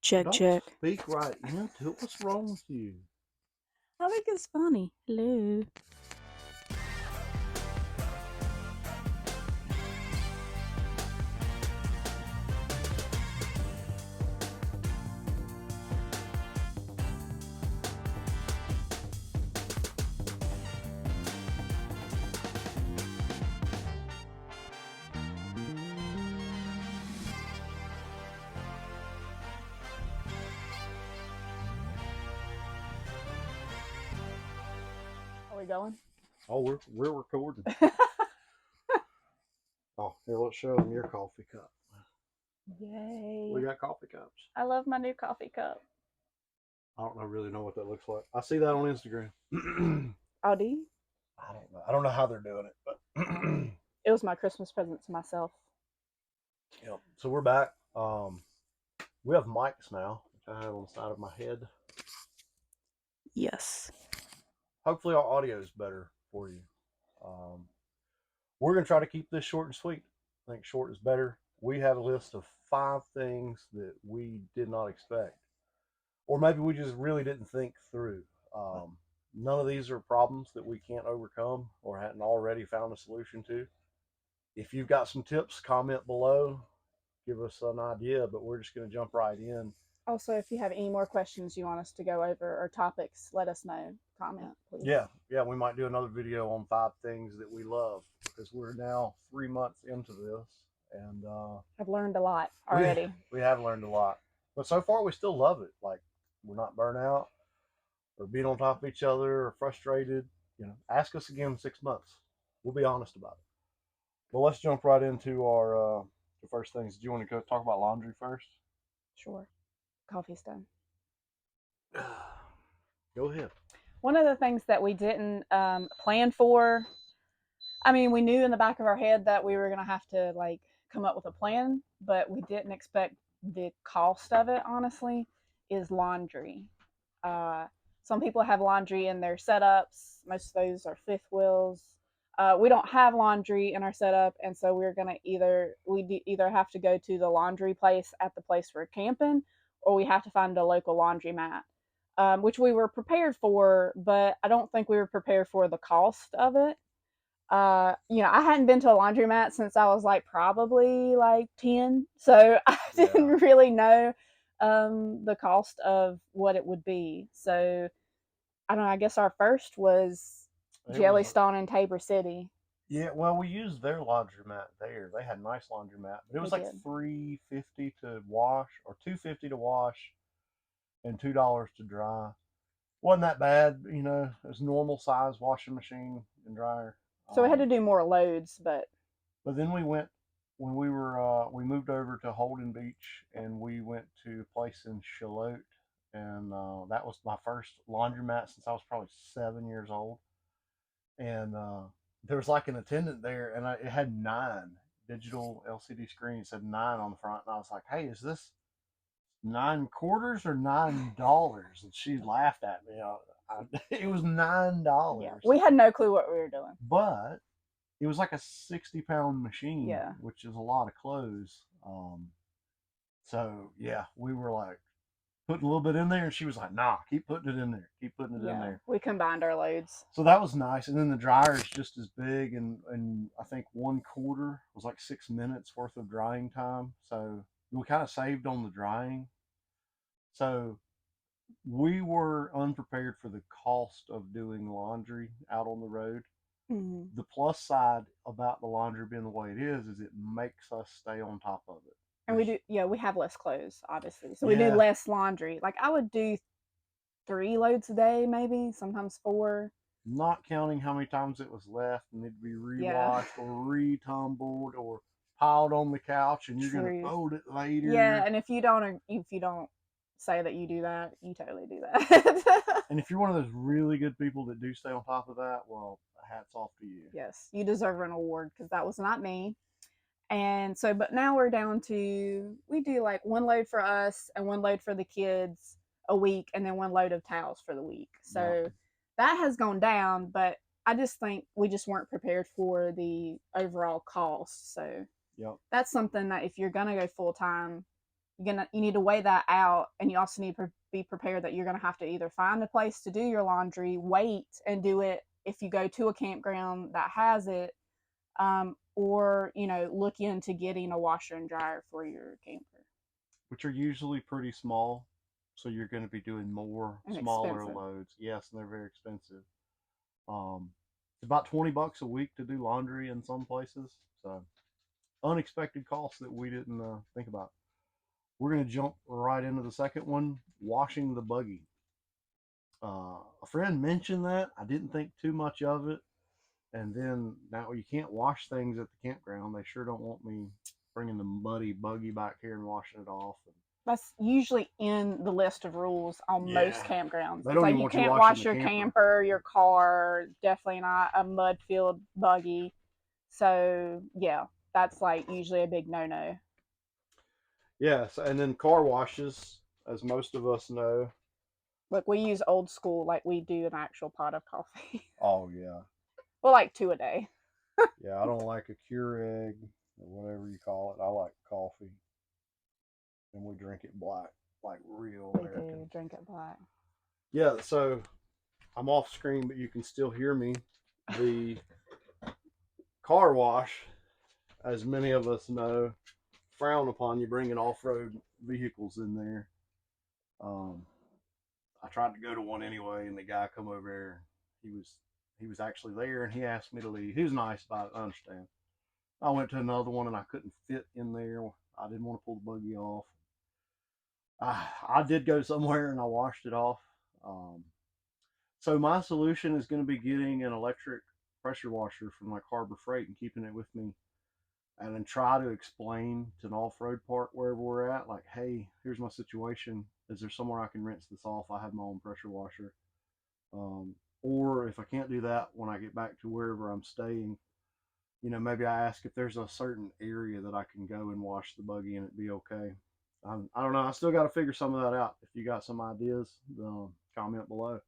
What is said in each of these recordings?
Check, Don't check. speak right into it. What's wrong with you? I think it's funny. Hello. Are we going? Oh, we're recording. Oh, here, let's show them your coffee cup. Yay. We got coffee cups. I love my new coffee cup. I don't really know what that looks like. I see that on Instagram. Oh, do you? I don't know. I don't know how they're doing it, but It was my Christmas present to myself. yeah. So we're back. We have mics now, which I have on the side of my head. Yes. Hopefully, our audio is better for you. We're gonna try to keep this short and sweet. I think short is better. We have a list of 5 things that we did not expect, or maybe we just really didn't think through. None of these are problems that we can't overcome or hadn't already found a solution to. If you've got some tips, comment below, give us an idea, but we're just going to jump right in. Also, if you have any more questions you want us to go over or topics, let us know. Comment, please. Yeah, we might do another video on 5 things that we love because we're now 3 months into this and I've learned a lot already. We have learned a lot, but so far we still love it. Like, we're not burnt out or being on top of each other or frustrated. Ask us again in 6 months. We'll be honest about it. Well, let's jump right into our the first things. Do you want to go talk about laundry first? Sure. Coffee's done. Go ahead. One of the things that we didn't plan for, I mean, we knew in the back of our head that we were going to have to come up with a plan, but we didn't expect the cost of it, honestly, is laundry. Uh, some people have laundry in their setups. Most of those are fifth wheels. We don't have laundry in our setup, and so we're gonna either have to go to the laundry place at the place we're camping, or we have to find a local laundromat, which we were prepared for, but I don't think we were prepared for the cost of it. I hadn't been to a laundromat since I was probably 10, so I didn't really know the cost of what it would be. So I don't know. I guess our first was Jellystone and Tabor City. Yeah, well, we used their laundromat there. They had a nice laundromat, but it was They like did. $3.50 to wash or $2.50 to wash and $2 to dry. Wasn't that bad, It was normal size washing machine and dryer. So we had to do more loads, but then we moved over to Holden Beach and we went to a place in Charlotte, and that was my first laundromat since I was probably 7 years old. And there was like an attendant there, and it had 9 digital LCD screens, said 9 on the front, and I was like, "Hey, is this 9 quarters or $9?" And she laughed at me. It was $9. yeah, we had no clue what we were doing. But it was like a 60-pound machine, Yeah, which is a lot of clothes. So yeah, we were like putting a little bit in there, and she was like, "Nah, keep putting it in there, keep putting it in there." We combined our loads. So that was nice. And then the dryer is just as big, and I think 1/4 was like 6 minutes worth of drying time. So we kind of saved on the drying. So we were unprepared for the cost of doing laundry out on the road. Mm-hmm. The plus side about the laundry being the way it is it makes us stay on top of it. And we have less clothes, obviously. So we do less laundry. Like I would do 3 loads a day, maybe, sometimes 4. Not counting how many times it was left and need to be rewashed or retumbled or piled on the couch, and you're going to fold it later. Yeah, and if you don't say that you do that, you totally do that. And if you're one of those really good people that do stay on top of that, well, hats off to you. Yes, you deserve an award because that was not me. And so, but now we're down to, we do 1 load for us and 1 load for the kids a week, and then 1 load of towels for the week. So that has gone down, but I just think we just weren't prepared for the overall cost. So that's something that if you're going to go full time, you need to weigh that out, and you also need to be prepared that you're gonna have to either find a place to do your laundry, wait and do it if you go to a campground that has it, or look into getting a washer and dryer for your camper. which are usually pretty small. So you're going to be doing more And smaller expensive. loads. Yes, and they're very expensive. Um, it's about $20 a week to do laundry in some places. So unexpected costs that we didn't think about. We're going to jump right into the second one, washing the buggy. A friend mentioned that. I didn't think too much of it. And then now you can't wash things at the campground. They sure don't want me bringing the muddy buggy back here and washing it off. That's usually in the list of rules on most Yeah, campgrounds. they It's don't like even you want you can't washing wash the your camper. camper, your car, definitely not a mud filled buggy. So yeah, that's like usually a big no no. Yes, and then car washes, as most of us know. Look, we use old school, like we do an actual pot of coffee. Oh yeah, Well, like two a day. yeah. I don't like a Keurig or whatever you call it. I like coffee, and we drink it black, like real We do Americans. drink it black. Yeah. So I'm off screen, but you can still hear me. The car wash, as many of us know, frown upon you bringing off-road vehicles in there. Um, I tried to go to one anyway, and the guy come over there. He was actually there, and he asked me to leave. He was nice about it. I understand. I went to another one, and I couldn't fit in there. I didn't want to pull the buggy off. I did go somewhere, and I washed it off. Um, so my solution is going to be getting an electric pressure washer from like Harbor Freight and keeping it with me, and then try to explain to an off-road park wherever we're at, like, hey, here's my situation. Is there somewhere I can rinse this off? I have my own pressure washer. Um, or if I can't do that, when I get back to wherever I'm staying, maybe I ask if there's a certain area that I can go and wash the buggy and it be okay. I don't know. I still got to figure some of that out. If you got some ideas, comment below.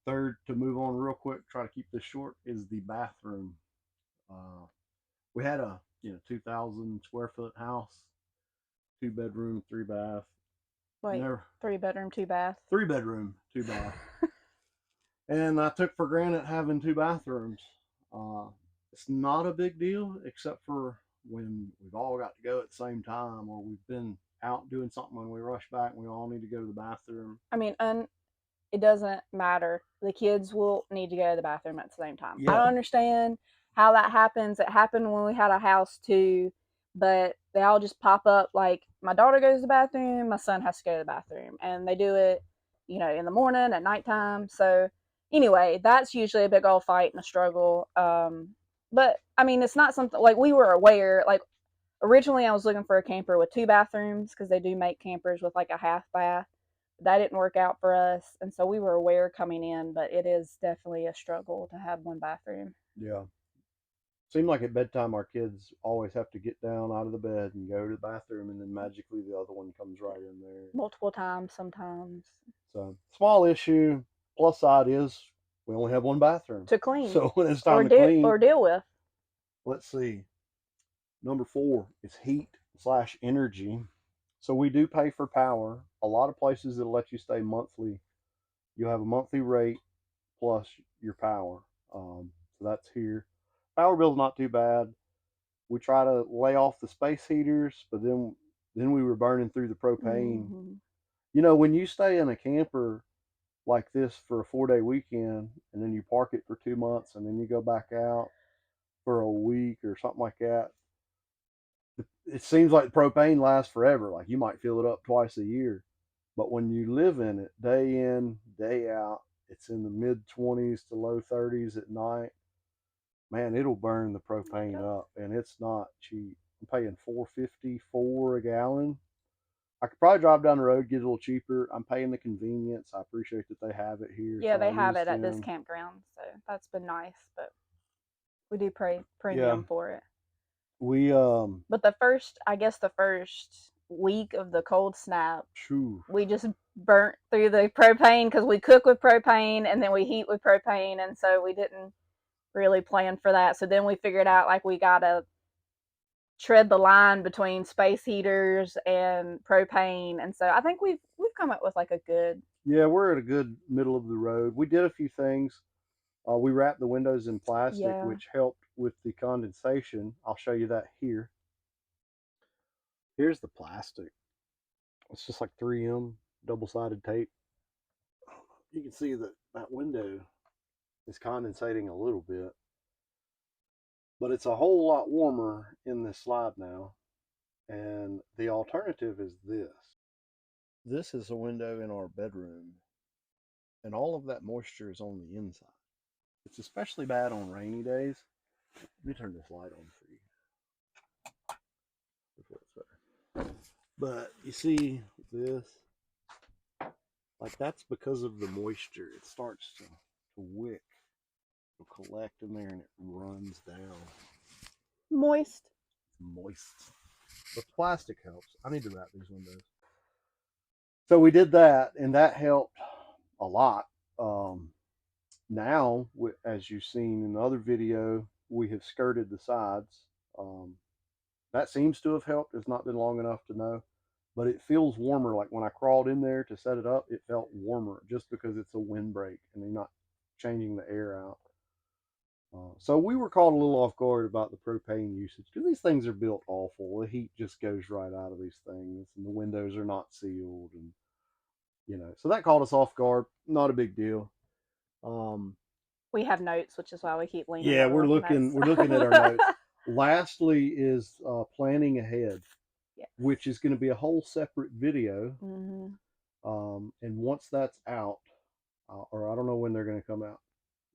Third, to move on real quick, try to keep this short, is the bathroom. Uh, we had a 2,000 square foot house, 2 bedroom, 3 bath. Wait, Never 3 bedroom, 2 bath. 3 bedroom, 2 bath. And I took for granted having 2 bathrooms. Uh, it's not a big deal, except for when we've all got to go at the same time, or we've been out doing something when we rush back and we all need to go to the bathroom. I mean, it doesn't matter. The kids will need to go to the bathroom at the same time. I Yeah, don't understand how that happens. It happened when we had a house too, but they all just pop up. Like my daughter goes to the bathroom, my son has to go to the bathroom, and they do it, in the morning, at nighttime. So anyway, that's usually a big old fight and a struggle. But I mean, it's not something like we were aware. Like originally, I was looking for a camper with 2 bathrooms because they do make campers with like a half bath. That didn't work out for us, and so we were aware coming in, but it is definitely a struggle to have one bathroom yeah. Seemed like at bedtime our kids always have to get down out of the bed and go to the bathroom, and then magically the other one comes right in there. multiple times sometimes So small issue. Plus side is we only have one bathroom. to clean So when it's or time to clean, deal with. let's see. Number four is heat/energy. So we do pay for power. A lot of places that let you stay monthly, you have a monthly rate plus your power. So that's here. Power bill's not too bad. We try to lay off the space heaters, but then we were burning through the propane. Mm-hmm. When you stay in a camper like this for a 4 day weekend, and then you park it for 2 months, and then you go back out for a week or something like that, it seems like propane lasts forever. Like you might fill it up twice a year, but when you live in it day in, day out, it's in the mid 20s to low 30s at night. Man, it'll burn the propane Yep. up, and it's not cheap. I'm paying 4.54 a gallon. I could probably drive down the road, get it a little cheaper. I'm paying the convenience. I appreciate that they have it here, Yeah, so they I have use it at this them. campground, so that's been nice, but we do pay Yeah, premium for it. we But the first week of the cold snap, phew, we just burnt through the propane because we cook with propane and then we heat with propane, and so we didn't really plan for that. So then we figured out like we gotta tread the line between space heaters and propane, and so I think we've come up with like a good. Yeah, we're at a good middle of the road. We did a few things. We wrapped the windows in plastic, Yeah. which helped with the condensation. I'll show you that here. Here's the plastic. It's just like 3M double-sided tape. You can see that that window is condensating a little bit, but it's a whole lot warmer in this slide now. And the alternative is this. This is a window in our bedroom, and all of that moisture is on the inside. It's especially bad on rainy days. Let me turn this light on for you. Before it's better. But you see this, like that's because of the moisture. It starts to wick, it'll collect in there, and it runs down. Moist. It's moist. But the plastic helps. I need to wrap these windows. So we did that, and that helped a lot. Um, Now, as you've seen in the other video, we have skirted the sides. Um, that seems to have helped. It's not been long enough to know, but it feels warmer. Like when I crawled in there to set it up, it felt warmer just because it's a windbreak and they're not changing the air out. So we were caught a little off guard about the propane usage because these things are built awful. The heat just goes right out of these things, and the windows are not sealed, and so that caught us off guard. Not a big deal. Um, We have notes, which is why we keep leaning Yeah, over we're looking at looking we're looking at our stuff. notes. Lastly is planning ahead, Yes. which is going to be a whole separate video. Mm-hmm. And once that's out, or I don't know when they're going to come out.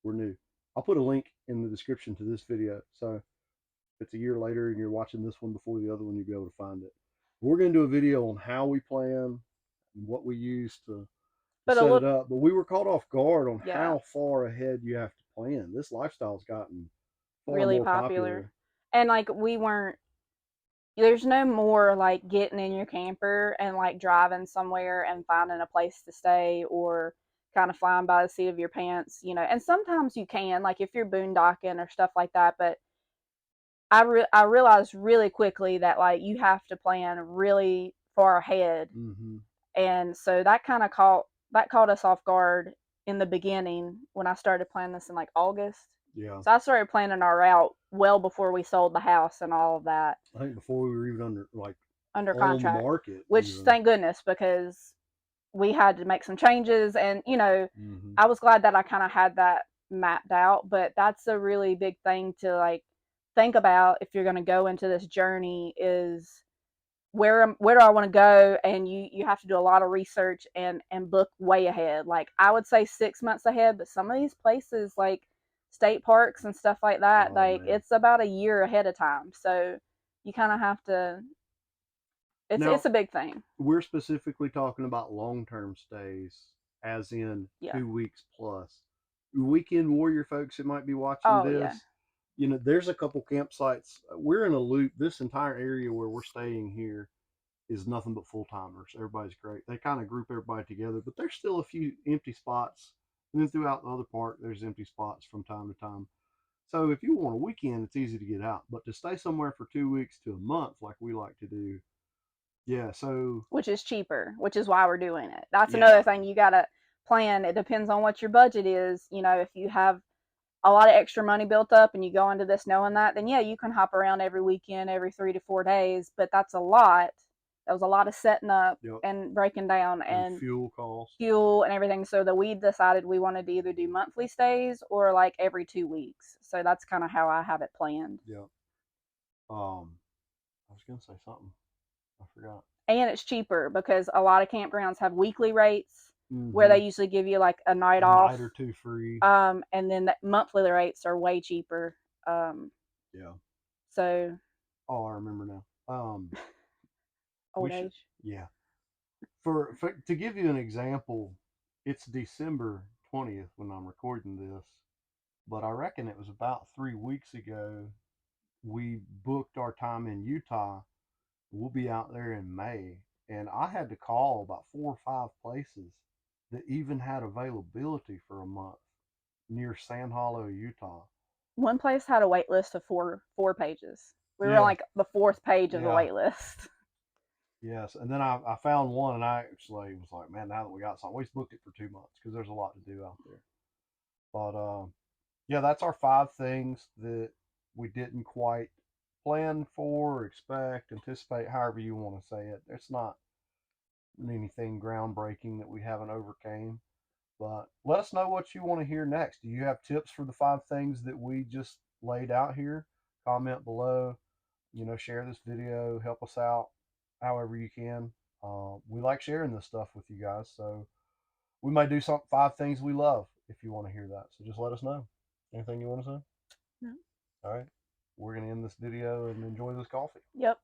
We're new. I'll put a link in the description to this video. So if it's a year later and you're watching this one before the other one, you'll be able to find it. We're going to do a video on how we plan and what we use to But a set it little, up. But we were caught off guard on yeah, how far ahead you have to plan. This lifestyle's gotten far really more popular. popular. And like we weren't, there's no more like getting in your camper and like driving somewhere and finding a place to stay or kind of flying by the seat of your pants, you know. And sometimes you can, like if you're boondocking or stuff like that, but I realized really quickly that like you have to plan really far ahead, Mm-hmm. and so that caught us off guard in the beginning when I started planning this in like August. Yeah, So I started planning our route well before we sold the house and all of that I think before we were even under like under on the contract, market which even. thank goodness because we had to make some changes, and you know, Mm-hmm. I was glad that I kind of had that mapped out, but that's a really big thing to like think about if you're going to go into this journey is where do I want to go, and you have to do a lot of research and book way ahead. Like I would say 6 months ahead, but some of these places like state parks and stuff like that, Oh like man. it's about a year ahead of time. So you kind of have to. It's Now a big thing. we're specifically talking about long-term stays, as in Yeah. 2 weeks plus. Weekend warrior folks that might be watching Oh yeah. this, there's a couple campsites. We're in a loop. This entire area where we're staying here is nothing but full timers. Everybody's great. They kind of group everybody together, but there's still a few empty spots. And then throughout the other park, there's empty spots from time to time. So if you want a weekend, it's easy to get out. But to stay somewhere for 2 weeks to a month, like we like to do, yeah. So Which is cheaper, which is why we're doing it. That's another yeah, thing you got to plan. It depends on what your budget is. You know, if you have a lot of extra money built up and you go into this knowing that, then yeah, you can hop around every weekend, every 3 to 4 days, but that's a lot. That was a lot of setting up yep. and breaking down And and fuel costs. fuel and everything. So that we decided we wanted to either do monthly stays or like every 2 weeks. So that's kind of how I have it planned. Yep. I was gonna say something. I forgot. And it's cheaper because a lot of campgrounds have weekly rates where Mm-hmm. they usually give you like a night A night off. or two free. And then the monthly rates are way cheaper. Um, Yeah. so Oh, I remember now. We old should. age. Yeah. For to give you an example, it's December 20th when I'm recording this, but I reckon it was about 3 weeks ago we booked our time in Utah. We'll be out there in May, and I had to call about 4 or 5 places that even had availability for a month near Sand Hollow, Utah. One place had a wait list of four pages. We were on Yeah, like the fourth page of the yeah, wait list. yes. And then I found one, and I actually was like, man, now that we got something, we booked it for 2 months because there's a lot to do out there. But yeah, that's our 5 things that we didn't quite plan for, expect, anticipate, however you want to say it. It's not anything groundbreaking that we haven't overcame. But let us know what you want to hear next. Do you have tips for the 5 things that we just laid out here? Comment below. Share this video. Help us out however you can. We like sharing this stuff with you guys. So we might do some 5 things we love if you want to hear that. So just let us know. Anything you want to say? No. All right. We're going to end this video and enjoy this coffee. Yep.